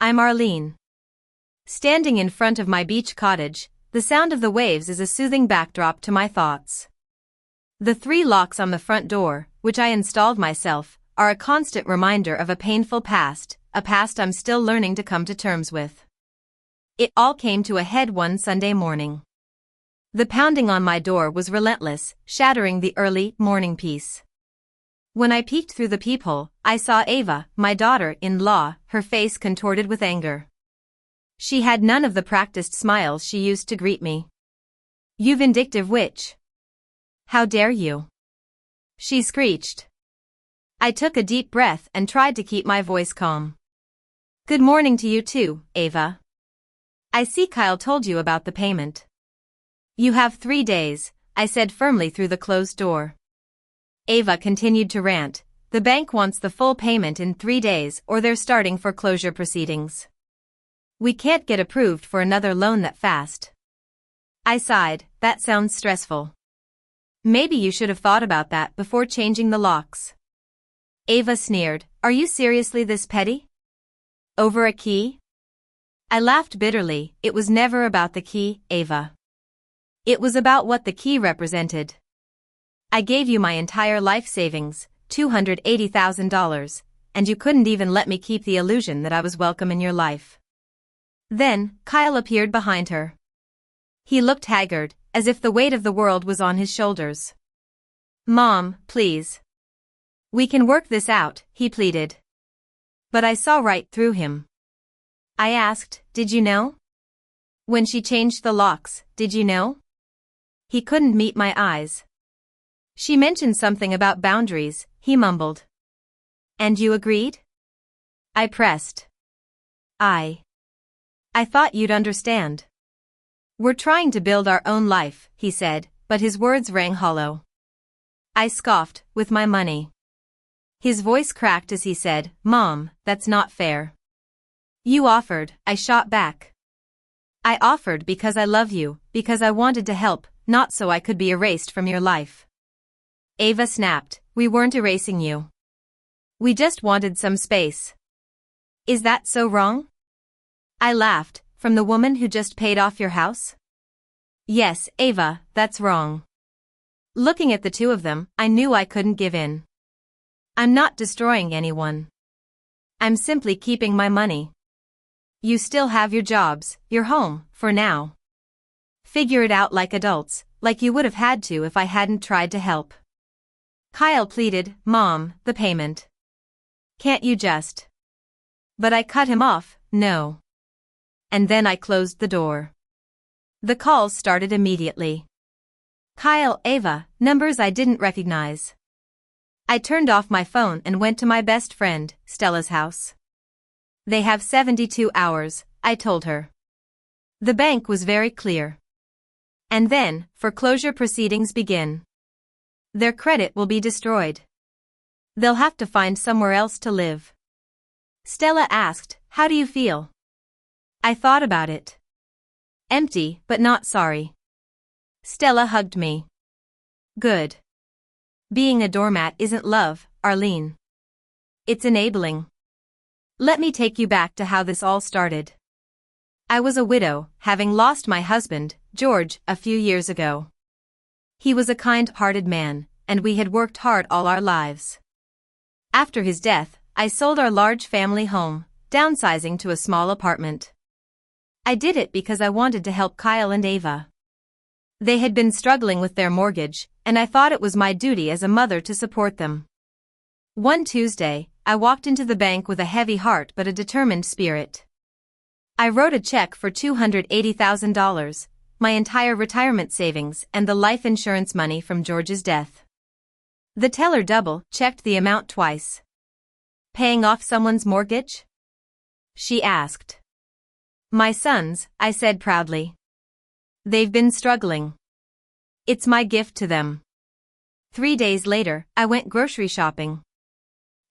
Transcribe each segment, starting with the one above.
I'm Arlene. Standing in front of my beach cottage, the sound of the waves is a soothing backdrop to my thoughts. The 3 locks on the front door, which I installed myself, are a constant reminder of a painful past, a past I'm still learning to come to terms with. It all came to a head one Sunday morning. The pounding on my door was relentless, shattering the early morning peace. When I peeked through the peephole, I saw Ava, my daughter-in-law, her face contorted with anger. She had none of the practiced smiles she used to greet me. "You vindictive witch! How dare you?" she screeched. I took a deep breath and tried to keep my voice calm. "Good morning to you too, Ava. I see Kyle told you about the payment." "You have 3 days," I said firmly through the closed door. Ava continued to rant. "The bank wants the full payment in 3 days or they're starting foreclosure proceedings. We can't get approved for another loan that fast." I sighed. "That sounds stressful. Maybe you should have thought about that before changing the locks." Ava sneered. "Are you seriously this petty? Over a key?" I laughed bitterly. "It was never about the key, Ava. It was about what the key represented. I gave you my entire life savings, $280,000, and you couldn't even let me keep the illusion that I was welcome in your life." Then, Kyle appeared behind her. He looked haggard, as if the weight of the world was on his shoulders. "Mom, please. We can work this out," he pleaded. But I saw right through him. I asked, "Did you know? When she changed the locks, did you know?" He couldn't meet my eyes. "She mentioned something about boundaries," he mumbled. "And you agreed?" I pressed. I thought you'd understand. "We're trying to build our own life," he said, but his words rang hollow. I scoffed. "With my money?" His voice cracked as he said, "Mom, that's not fair. You offered," I shot back. "I offered because I love you, because I wanted to help, not so I could be erased from your life." Ava snapped. "We weren't erasing you. We just wanted some space." "Is that so wrong?" I laughed. "From the woman who just paid off your house?" "Yes, Ava, that's wrong." Looking at the two of them, I knew I couldn't give in. "I'm not destroying anyone. I'm simply keeping my money. You still have your jobs, your home, for now. Figure it out like adults, like you would have had to if I hadn't tried to help." Kyle pleaded, "Mom, the payment. Can't you just—" But I cut him off. "No." And then I closed the door. The calls started immediately. Kyle, Ava, numbers I didn't recognize. I turned off my phone and went to my best friend, Stella's house. "They have 72 hours, I told her. The bank was very clear. And then, foreclosure proceedings begin. Their credit will be destroyed. They'll have to find somewhere else to live." Stella asked, "How do you feel?" I thought about it. Empty, but not sorry. Stella hugged me. "Good. Being a doormat isn't love, Arlene. It's enabling. Let me take you back to how this all started. I was a widow, having lost my husband, George, a few years ago. He was a kind-hearted man, and we had worked hard all our lives. After his death, I sold our large family home, downsizing to a small apartment. I did it because I wanted to help Kyle and Ava. They had been struggling with their mortgage, and I thought it was my duty as a mother to support them. One Tuesday, I walked into the bank with a heavy heart but a determined spirit. I wrote a check for $280,000, my entire retirement savings and the life insurance money from George's death. The teller double-checked the amount twice. "Paying off someone's mortgage?" she asked. "My sons," I said proudly. "They've been struggling. It's my gift to them." 3 days later, I went grocery shopping.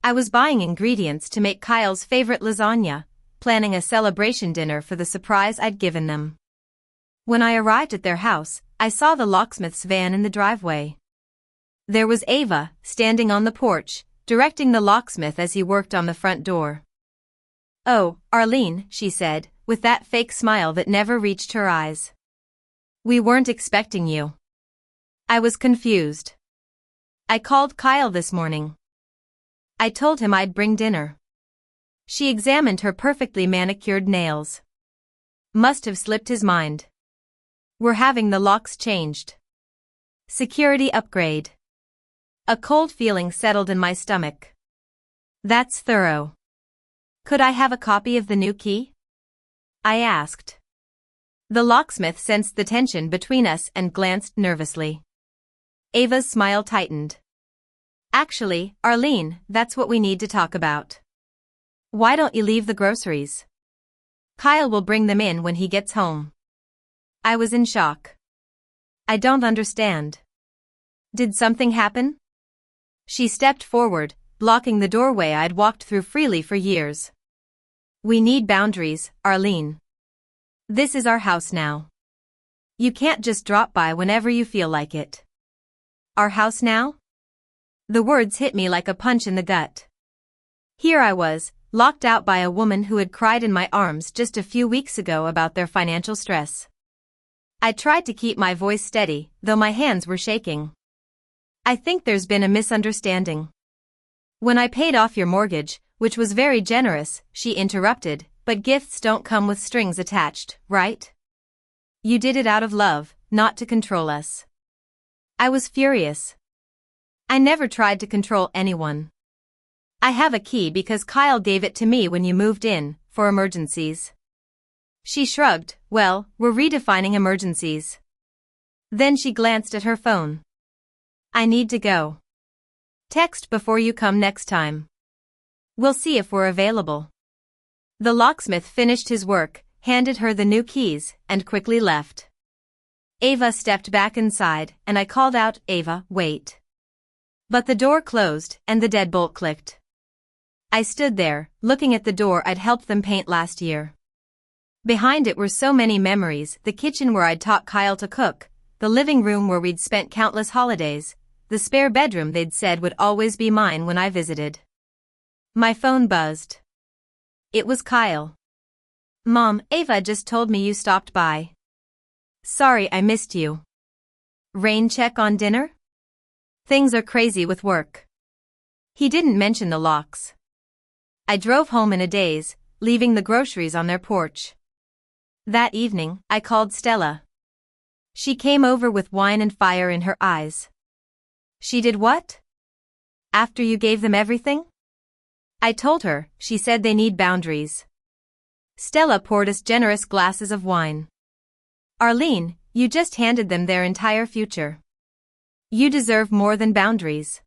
I was buying ingredients to make Kyle's favorite lasagna, planning a celebration dinner for the surprise I'd given them. When I arrived at their house, I saw the locksmith's van in the driveway. There was Ava, standing on the porch, directing the locksmith as he worked on the front door. Oh, Arlene, she said, with that fake smile that never reached her eyes. We weren't expecting you. I was confused. I called Kyle this morning. I told him I'd bring dinner. She examined her perfectly manicured nails. Must have slipped his mind. We're having the locks changed. Security upgrade. A cold feeling settled in my stomach. That's thorough. Could I have a copy of the new key? I asked. The locksmith sensed the tension between us and glanced nervously. Ava's smile tightened. Actually, Arlene, that's what we need to talk about. Why don't you leave the groceries? Kyle will bring them in when he gets home. I was in shock. I don't understand. Did something happen? She stepped forward, blocking the doorway I'd walked through freely for years. We need boundaries, Arlene. This is our house now. You can't just drop by whenever you feel like it. Our house now? The words hit me like a punch in the gut. Here I was, locked out by a woman who had cried in my arms just a few weeks ago about their financial stress. I tried to keep my voice steady, though my hands were shaking. I think there's been a misunderstanding. When I paid off your mortgage, which was very generous, she interrupted, but gifts don't come with strings attached, right? You did it out of love, not to control us. I was furious. I never tried to control anyone. I have a key because Kyle gave it to me when you moved in, for emergencies. She shrugged. Well, we're redefining emergencies. Then she glanced at her phone. I need to go. Text before you come next time. We'll see if we're available. The locksmith finished his work, handed her the new keys, and quickly left. Ava stepped back inside, and I called out, Ava, wait. But the door closed, and the deadbolt clicked. I stood there, looking at the door I'd helped them paint last year. Behind it were so many memories, the kitchen where I'd taught Kyle to cook, the living room where we'd spent countless holidays, the spare bedroom they'd said would always be mine when I visited. My phone buzzed. It was Kyle. Mom, Ava just told me you stopped by. Sorry I missed you. Rain check on dinner? Things are crazy with work. He didn't mention the locks. I drove home in a daze, leaving the groceries on their porch. That evening, I called Stella. She came over with wine and fire in her eyes. She did what? After you gave them everything? I told her. She said they need boundaries. Stella poured us generous glasses of wine. Arlene, you just handed them their entire future. You deserve more than boundaries.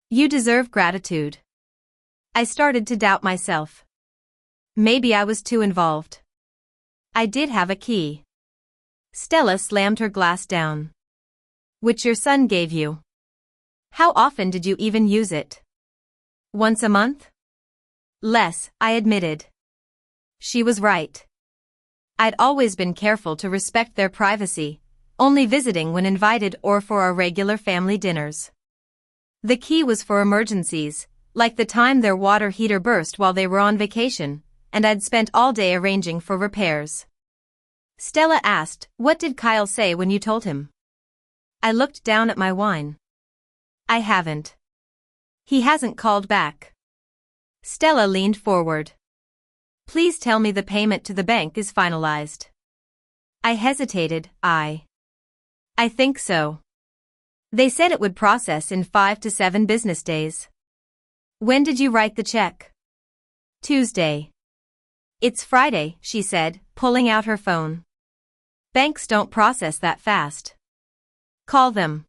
You deserve gratitude. I started to doubt myself. Maybe I was too involved. I did have a key. Stella slammed her glass down. Which your son gave you. How often did you even use it? Once a month? Less, I admitted. She was right. I'd always been careful to respect their privacy, only visiting when invited or for our regular family dinners. The key was for emergencies, like the time their water heater burst while they were on vacation, and I'd spent all day arranging for repairs. Stella asked, what did Kyle say when you told him? I looked down at my wine. I haven't. He hasn't called back. Stella leaned forward. Please tell me the payment to the bank is finalized. I hesitated. I think so. They said it would process in 5 to 7 business days. When did you write the check? Tuesday. It's Friday, she said, pulling out her phone. Banks don't process that fast. Call them.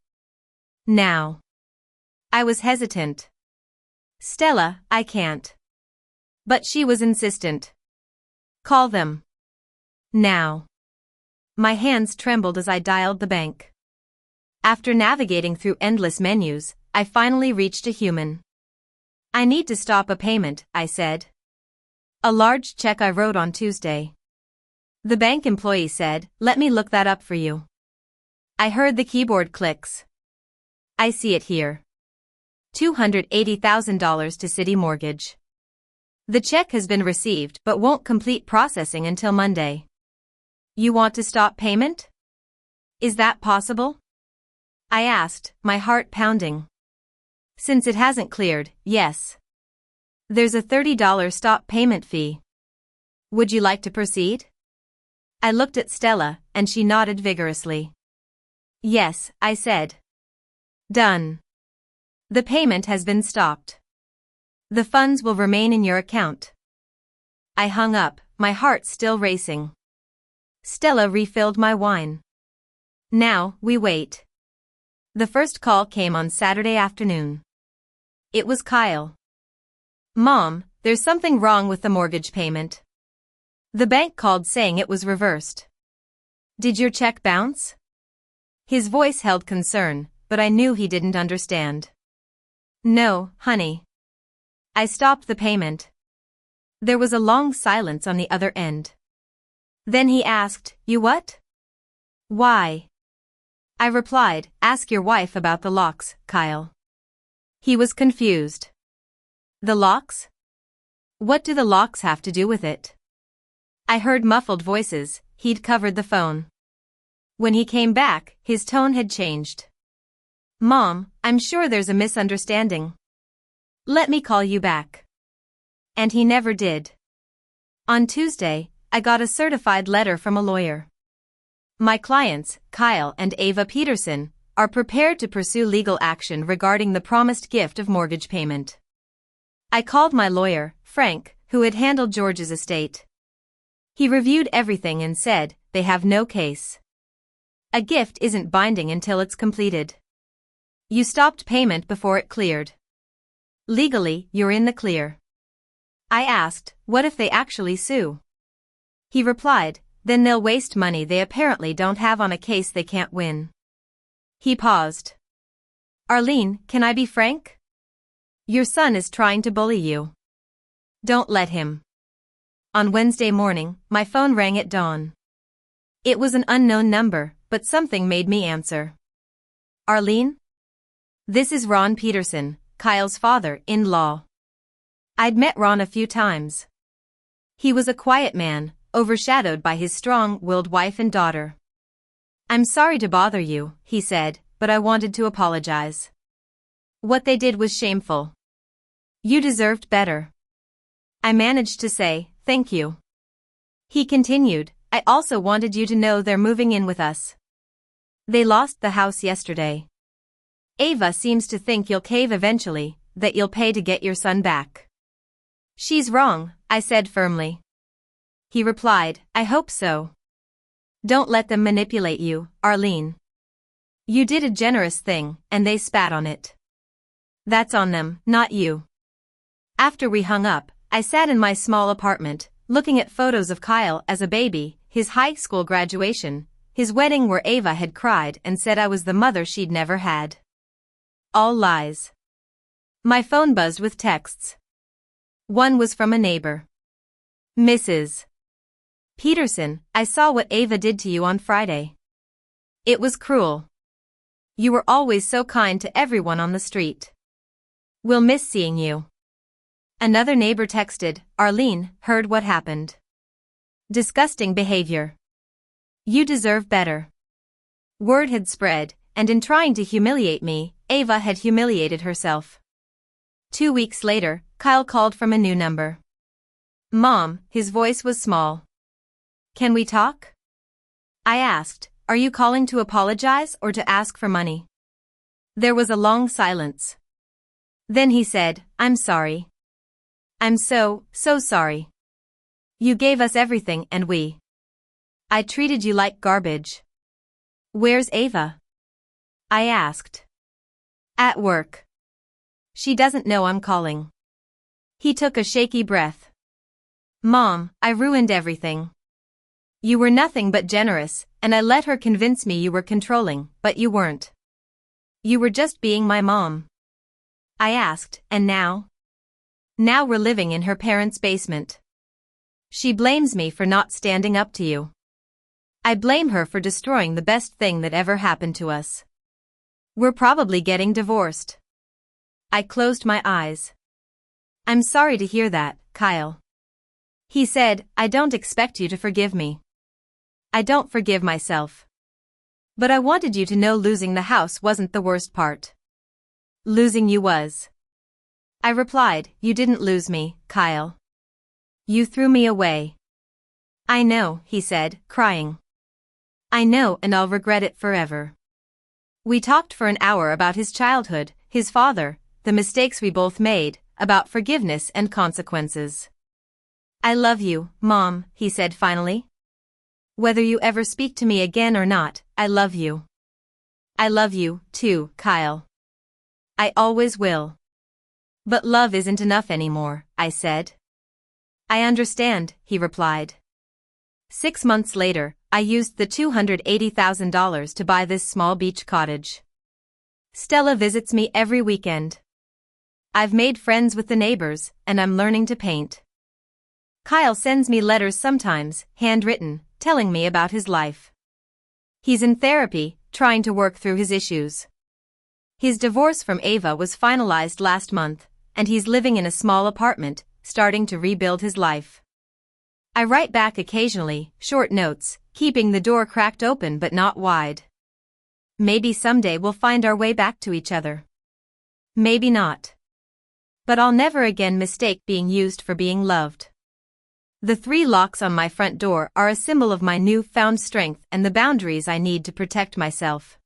Now. I was hesitant. Stella, I can't. But she was insistent. Call them. Now. My hands trembled as I dialed the bank. After navigating through endless menus, I finally reached a human. I need to stop a payment, I said. A large check I wrote on Tuesday. The bank employee said, let me look that up for you. I heard the keyboard clicks. I see it here. $280,000 to Citi Mortgage. The check has been received but won't complete processing until Monday. You want to stop payment? Is that possible? I asked, my heart pounding. Since it hasn't cleared, yes. There's a $30 stop payment fee. Would you like to proceed? I looked at Stella, and she nodded vigorously. Yes, I said. Done. The payment has been stopped. The funds will remain in your account. I hung up, my heart still racing. Stella refilled my wine. Now, we wait. The first call came on Saturday afternoon. It was Kyle. Mom, there's something wrong with the mortgage payment. The bank called saying it was reversed. Did your check bounce? His voice held concern, but I knew he didn't understand. No, honey. I stopped the payment. There was a long silence on the other end. Then he asked, You what? Why? I replied, Ask your wife about the locks, Kyle. He was confused. The locks? What do the locks have to do with it? I heard muffled voices. He'd covered the phone. When he came back, his tone had changed. Mom, I'm sure there's a misunderstanding. Let me call you back. And he never did. On Tuesday, I got a certified letter from a lawyer. My clients, Kyle and Ava Peterson, are prepared to pursue legal action regarding the promised gift of mortgage payment. I called my lawyer, Frank, who had handled George's estate. He reviewed everything and said, they have no case. A gift isn't binding until it's completed. You stopped payment before it cleared. Legally, you're in the clear. I asked, what if they actually sue? He replied, then they'll waste money they apparently don't have on a case they can't win. He paused. Arlene, can I be frank? Your son is trying to bully you. Don't let him. On Wednesday morning, my phone rang at dawn. It was an unknown number, but something made me answer. Arlene? This is Ron Peterson, Kyle's father-in-law. I'd met Ron a few times. He was a quiet man, overshadowed by his strong-willed wife and daughter. I'm sorry to bother you, he said, but I wanted to apologize. What they did was shameful. You deserved better. I managed to say, thank you. He continued, I also wanted you to know they're moving in with us. They lost the house yesterday. Ava seems to think you'll cave eventually, that you'll pay to get your son back. She's wrong, I said firmly. He replied, I hope so. Don't let them manipulate you, Arlene. You did a generous thing, and they spat on it. That's on them, not you. After we hung up, I sat in my small apartment, looking at photos of Kyle as a baby, his high school graduation, his wedding where Ava had cried and said I was the mother she'd never had. All lies. My phone buzzed with texts. One was from a neighbor. Mrs. Peterson, I saw what Ava did to you on Friday. It was cruel. You were always so kind to everyone on the street. We'll miss seeing you. Another neighbor texted, Arlene, heard what happened. Disgusting behavior. You deserve better. Word had spread, and in trying to humiliate me, Ava had humiliated herself. 2 weeks later, Kyle called from a new number. Mom, his voice was small. Can we talk? I asked, are you calling to apologize or to ask for money? There was a long silence. Then he said, I'm sorry. I'm so sorry. You gave us everything and I treated you like garbage. Where's Ava? I asked. At work. She doesn't know I'm calling. He took a shaky breath. Mom, I ruined everything. You were nothing but generous, and I let her convince me you were controlling, but you weren't. You were just being my mom. I asked, and now? Now we're living in her parents' basement. She blames me for not standing up to you. I blame her for destroying the best thing that ever happened to us. We're probably getting divorced. I closed my eyes. I'm sorry to hear that, Kyle. He said, I don't expect you to forgive me. I don't forgive myself. But I wanted you to know losing the house wasn't the worst part. Losing you was. I replied, you didn't lose me, Kyle. You threw me away. I know, he said, crying. I know, and I'll regret it forever. We talked for an hour about his childhood, his father, the mistakes we both made, about forgiveness and consequences. I love you, Mom, he said finally. Whether you ever speak to me again or not, I love you. I love you, too, Kyle. I always will. But love isn't enough anymore, I said. I understand, he replied. 6 months later, I used the $280,000 to buy this small beach cottage. Stella visits me every weekend. I've made friends with the neighbors, and I'm learning to paint. Kyle sends me letters sometimes, handwritten, telling me about his life. He's in therapy, trying to work through his issues. His divorce from Ava was finalized last month, and he's living in a small apartment, starting to rebuild his life. I write back occasionally, short notes, keeping the door cracked open but not wide. Maybe someday we'll find our way back to each other. Maybe not. But I'll never again mistake being used for being loved. The 3 locks on my front door are a symbol of my new-found strength and the boundaries I need to protect myself.